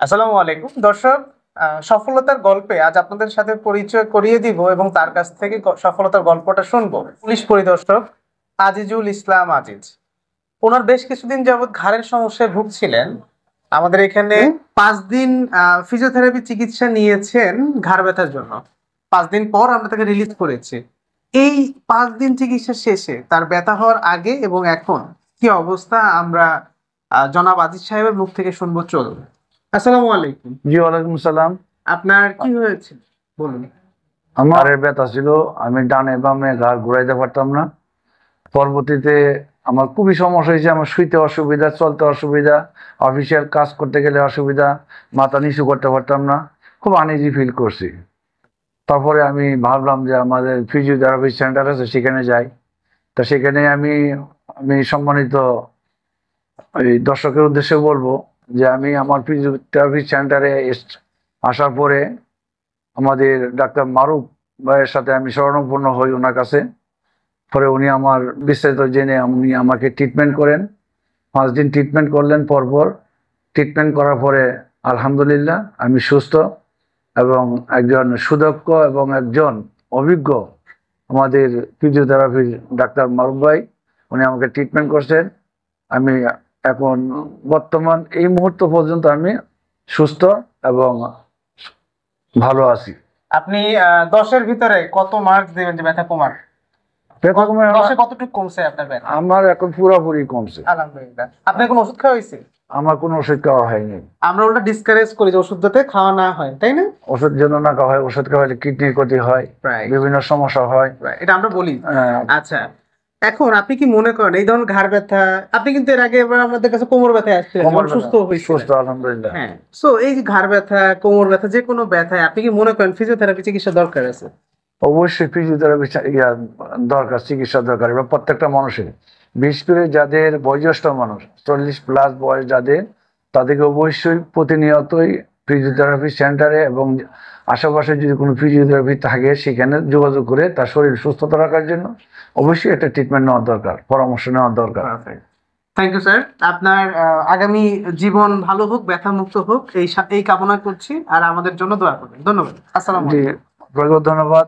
আসসালামু আলাইকুম দর্শক। সফলতার গল্পে আজ আপনাদের সাথে পরিচয় করিয়ে দিব এবং তার কাছ থেকে সফলতার গল্পটা শুনবো পুলিশ পরিদর্শক আজিজুল ইসলাম আজিজ। ওনার বেশ কিছুদিন যাবৎ ঘাড়ের সমস্যায় ভুগছিলেন। আমাদের এখানে 5 দিন ফিজিওথেরাপি চিকিৎসা নিয়েছেন ঘাড় ব্যথার জন্য। 5 দিন পর আমরা তাকে রিলিজ করেছি। এই 5 দিন চিকিৎসা শেষে তার ব্যথা হওয়ার আগে এবং এখন কি অবস্থা আমরা জনাব আজিজ সাহেবের মুখ থেকে শুনবো। চলুন। আসসালামু আলাইকুম। জি, ওয়ালাইকুম সালাম। আপনার কি হয়েছে বলুন। আমার ঘাড়ের ব্যথা ছিল, আমি ডানে বামে ঘাড় ঘুরাইতে পারতাম না। পরবর্তীতে আমার খুবই সমস্যা হয়েছে, আমার শুইতে অসুবিধা, চলতে অসুবিধা, অফিসিয়াল কাজ করতে গেলে অসুবিধা, মাথা নিচু করতে পারতাম না, খুব আনইজি ফিল করছি। তারপরে আমি ভাবলাম যে আমাদের ফিজিওথেরাপি সেন্টার আছে, সেখানে যাই। তো সেখানে আমি আমি সম্মানিত এই দর্শকের উদ্দেশ্যে বলবো যে আমি আমার ফিজিওথেরাপি সেন্টারে আসার পরে আমাদের ডাক্তার মারুফ ভাইয়ের সাথে আমি শরণাপন্ন হই ওনার কাছে। পরে উনি আমার বিস্তারিত জেনে উনি আমাকে ট্রিটমেন্ট করেন। 5 দিন ট্রিটমেন্ট করলেন। পরপর ট্রিটমেন্ট করার পরে আলহামদুলিল্লাহ আমি সুস্থ এবং একজন সুদক্ষ এবং একজন অভিজ্ঞ আমাদের ফিজিওথেরাপির ডাক্তার মারুফ ভাই, উনি আমাকে ট্রিটমেন্ট করছেন। আমি এখন বর্তমান এই মুহূর্ত পর্যন্ত আমি সুস্থ এবং ভালো আছি। আপনি 10-এর ভিতরে কত মার্কস দেবেন যে ব্যথা কমার? ব্যথা কমে 10-এ কতটুকু কমছে আপনার ব্যথা? আমার এখন পুরোপুরি কমছে। আলহামদুলিল্লাহ। আপনার কোনো ওষুধ খাওয়া হয়েছে? আমার কোনো ওষুধ খাওয়া হয়নি। আমরা ওটা ডিসকারেজ করি যে ওষুধ যাতে খাওয়া না হয়, তাই না? ওষুধ যেন না খাওয়া হয়, ওষুধ খাওয়ালে কিডনির ক্ষতি হয়, বিভিন্ন সমস্যা হয়, এটা আমরা বলি। আচ্ছা, এখন আপনি কি মনে করেন এই ধরনের ঘাড় ব্যথা, আপনি কিন্তু এর আগে এবার আমাদের কাছে কোমর ব্যথায় আসছিলেন, সুস্থ হয়েছে? সুস্থ আলহামদুলিল্লাহ। হ্যাঁ। সো এই যে ঘাড় ব্যথা, কোমর ব্যথা, যে কোনো ব্যথায় আপনি কি মনে করেন ফিজিওথেরাপি চিকিৎসা দরকার আছে? অবশ্যই ফিজিওথেরাপি দরকার, চিকিৎসা দরকার। এবার প্রত্যেকটা মানুষের, বিশেষ করে যাদের বয়োজ্যেষ্ঠ মানুষ 40+ বয়স যাদের, তাদেরকে অবশ্যই প্রতিনিয়তই ফিজিওথেরাপি সেন্টারে এবং আশেপাশে যদি কোনো ফিজিওথেরাপি থাকে সেখানে যোগাযোগ করে তার শরীর সুস্থতা রাখার জন্য অবশ্যই একটা ট্রিটমেন্ট নেওয়া দরকার, পরামর্শ নেওয়া দরকার। Thank you sir. আপনার আগামী জীবন ভালো হোক, ব্যথা মুক্ত হোক, এই কামনা করছি। আর আমাদের জন্য দোয়া করবেন। ধন্যবাদ। আসসালামু আলাইকুম। জি, ধন্যবাদ।